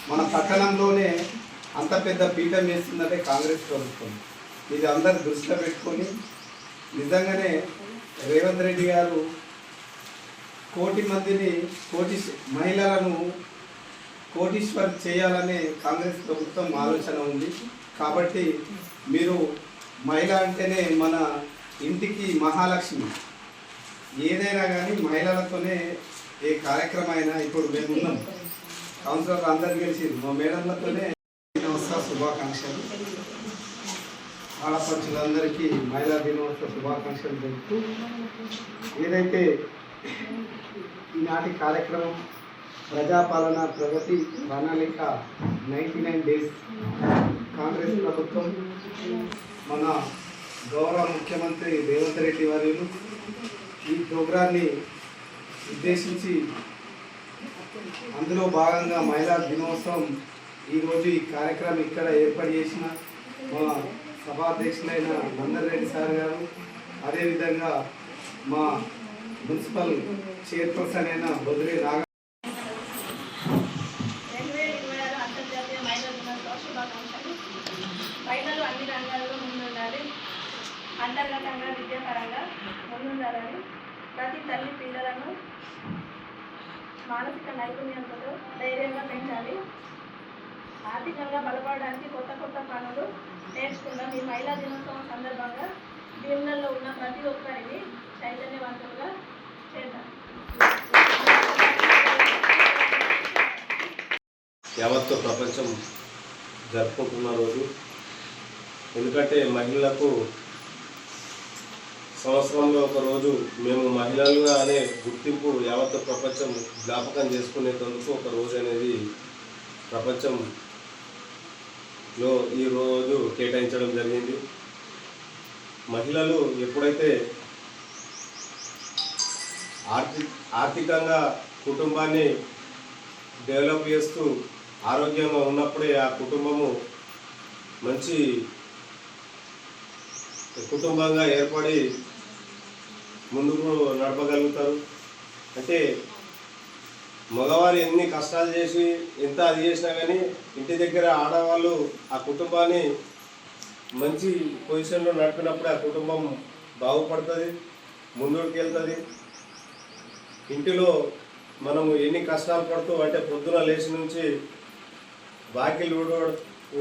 మన పట్టణంలోనే అంత పెద్ద పీఠం వేస్తుందంటే కాంగ్రెస్ ప్రభుత్వం. ఇది అందరు దృష్టిలో పెట్టుకొని నిజంగానే రేవంత్ రెడ్డి గారు కోటి మందిని మహిళలను కోటీశ్వర్ చేయాలనే కాంగ్రెస్ ప్రభుత్వం ఆలోచన ఉంది. కాబట్టి మీరు మహిళ అంటేనే మన ఇంటికి మహాలక్ష్మి. ఏదైనా కానీ మహిళలతోనే ఏ కార్యక్రమం అయినా. ఇప్పుడు మేము ఉన్నాం, కౌన్సిలర్ అందరు కలిసి మా మేడంలతోనే దినోత్సవ శుభాకాంక్షలు. ఆడపడుచులందరికీ మహిళా దినోత్సవ శుభాకాంక్షలు తెలుపుతూ ఏదైతే ఈనాటి కార్యక్రమం ప్రజాపాలన ప్రగతి ప్రణాళిక 99 డేస్ కాంగ్రెస్ ప్రభుత్వం మన గౌరవ ముఖ్యమంత్రి రేవంత్ రెడ్డి వర్యులు ఈ ప్రోగ్రాన్ని ఉద్దేశించి అందులో భాగంగా మహిళా దినోత్సవం ఈరోజు ఈ కార్యక్రమం ఇక్కడ ఏర్పాటు చేసిన మా సభాధ్యక్షులైన నందర్ రెడ్డి సార్ గారు, అదేవిధంగా మా మున్సిపల్ చైర్పర్సన్ అయిన బొద్దురి నాగ మహిళలు అన్ని రంగాల్లో ముందుండాలి, అంతర్గతంగా విద్యాపరంగా ముందుండాలని ప్రతి తల్లి పిల్లలను మానసిక నైపుణ్యంతో ధైర్యంగా పెంచాలి. ఆర్థికంగా బలపడడానికి కొత్త కొత్త పనులు నేర్చుకుందాం. ఈ మహిళా దినోత్సవం సందర్భంగా దీవులలో ఉన్న ప్రతి ఒక్కరిని చైతన్యవంతులుగా చేద్దాం. యావత్తు ప్రపంచం జరుపుకుంటున్న రోజు. ఎందుకంటే మహిళలకు సంవత్సరంలో ఒక రోజు మేము మహిళలుగా అనే గుర్తింపు యావత్తు ప్రపంచం జ్ఞాపకం చేసుకునేందుకు ఒక రోజు అనేది ప్రపంచంలో ఈ రోజు కేటాయించడం జరిగింది. మహిళలు ఎప్పుడైతే ఆర్థికంగా కుటుంబాన్ని డెవలప్ చేస్తూ ఆరోగ్యంగా ఉన్నప్పుడే ఆ కుటుంబము మంచి కుటుంబంగా ఏర్పడి ముందుకు నడపగలుగుతారు. అంటే మగవారు ఎన్ని కష్టాలు చేసి ఎంత అది చేసినా కానీ ఇంటి దగ్గర ఆడవాళ్ళు ఆ కుటుంబాన్ని మంచి పొజిషన్లో నడిపినప్పుడే ఆ కుటుంబం బాగుపడుతుంది, ముందుకు వెళ్తుంది. ఇంటిలో మనము ఎన్ని కష్టాలు పడుతూ అంటే పొద్దున లేచి నుంచి వాకిలు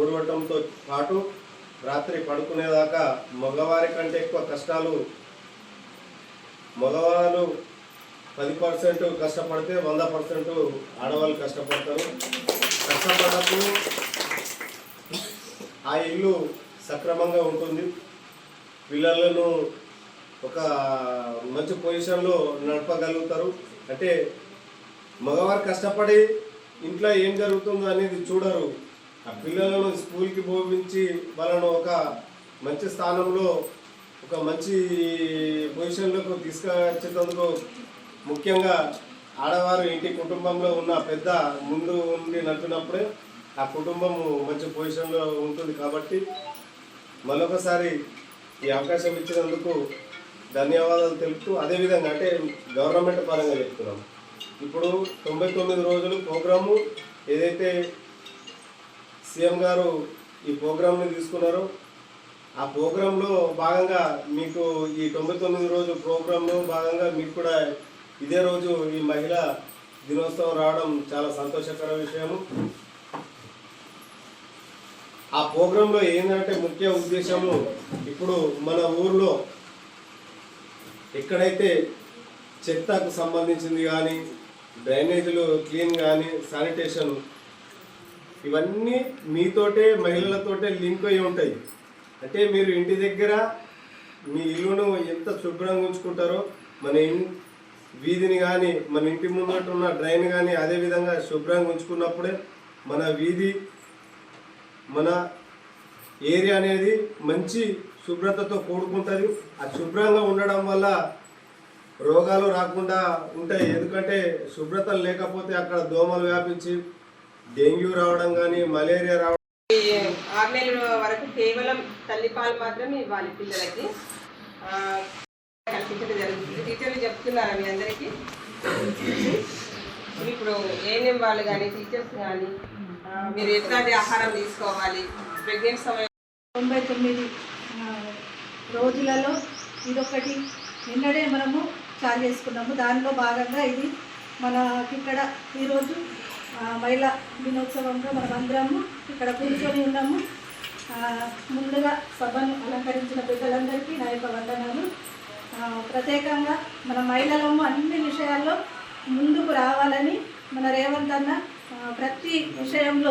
ఊడవటంతో పాటు రాత్రి పడుకునేదాకా మగవారి కంటే ఎక్కువ కష్టాలు. మగవాళ్ళు 10% కష్టపడితే 100% ఆడవాళ్ళు కష్టపడతారు. కష్టపడప్పుడు ఆ ఇల్లు సక్రమంగా ఉంటుంది. పిల్లలను ఒక మంచి పొజిషన్లో నడపగలుగుతారు. అంటే మగవారు కష్టపడి ఇంట్లో ఏం జరుగుతుందో అనేది చూడరు. ఆ పిల్లలను స్కూల్కి పంపించి వాళ్ళను ఒక మంచి స్థానంలో ఒక మంచి పొజిషన్లోకి తీసుకొచ్చేందుకు ముఖ్యంగా ఆడవారు ఇంటి కుటుంబంలో ఉన్న పెద్ద ముందు ఉండి నడిపినప్పుడే ఆ కుటుంబము మంచి పొజిషన్లో ఉంటుంది. కాబట్టి మరొకసారి ఈ అవకాశం ఇచ్చినందుకు ధన్యవాదాలు తెలుపుతూ, అదేవిధంగా అంటే గవర్నమెంట్ పరంగా చెప్తున్నాము. ఇప్పుడు 99 రోజులు ప్రోగ్రాము ఏదైతే సీఎం గారు ఈ ప్రోగ్రామ్ని తీసుకున్నారో ఆ ప్రోగ్రాంలో భాగంగా మీకు ఈ 99 రోజు ప్రోగ్రాంలో భాగంగా మీకు కూడా ఇదే రోజు ఈ మహిళా దినోత్సవం రావడం చాలా సంతోషకర విషయము. ఆ ప్రోగ్రాంలో ఏంటంటే ముఖ్య ఉద్దేశము, ఇప్పుడు మన ఊర్లో ఎక్కడైతే చెత్తకు సంబంధించింది కానీ డ్రైనేజీలు క్లీన్ కానీ శానిటేషన్ ఇవన్నీ మీతోటే మహిళలతోటే లింక్ అయి ఉంటాయి. అంటే మీరు ఇంటి దగ్గర మీ ఇల్లును ఎంత శుభ్రంగా ఉంచుకుంటారో మన వీధిని కానీ మన ఇంటి ముందట ఉన్న డ్రైన్ కానీ అదేవిధంగా శుభ్రంగా ఉంచుకున్నప్పుడే మన వీధి మన ఏరియా అనేది మంచి శుభ్రతతో కూడుకుంటుంది. ఆ శుభ్రంగా ఉండడం వల్ల రోగాలు రాకుండా ఉంటాయి. ఎందుకంటే శుభ్రత లేకపోతే అక్కడ దోమలు వ్యాపించి డెంగ్యూ రావడం కానీ మలేరియా రావడం. 6 నెలల వరకు కేవలం తల్లిపాలు మాత్రమే ఇవ్వాలి పిల్లలకి. కల్పించడం జరుగుతుంది. టీచర్లు చెప్తున్నారు మీ అందరికీ. ఇప్పుడు ఏఎన్ఎం వాళ్ళు కానీ టీచర్స్ కానీ మీరు ఎట్లాంటి ఆహారం తీసుకోవాలి, ప్రెగ్నెంట్ సమయం 99 రోజులలో ఇదొకటి నిన్నడే మనము చాలు చేసుకున్నాము. దానిలో భాగంగా ఇది మనకి ఇక్కడ ఈరోజు మహిళా దినోత్సవంగా మనం అందరము ఇక్కడ కూర్చొని ఉన్నాము. ముందుగా సభను అలంకరించిన పెద్దలందరికీ నా యొక్క వందనాలు. ప్రత్యేకంగా మన మహిళలము అన్ని విషయాల్లో ముందుకు రావాలని మన రేవంత్ అన్న ప్రతి విషయంలో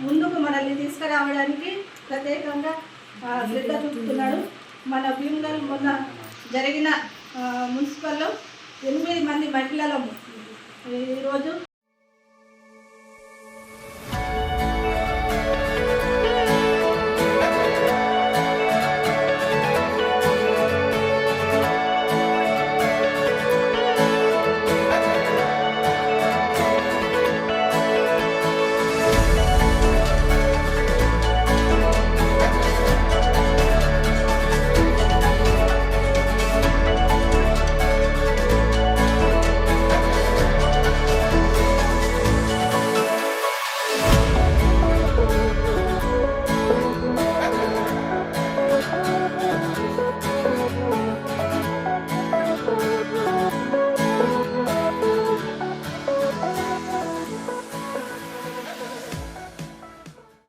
ముందుకు మనల్ని తీసుకురావడానికి ప్రత్యేకంగా శ్రద్ధ చూపుతున్నాడు. మన భీమ్గల్ మొన్న జరిగిన మున్సిపల్లో 8 మంది మహిళలము ఈరోజు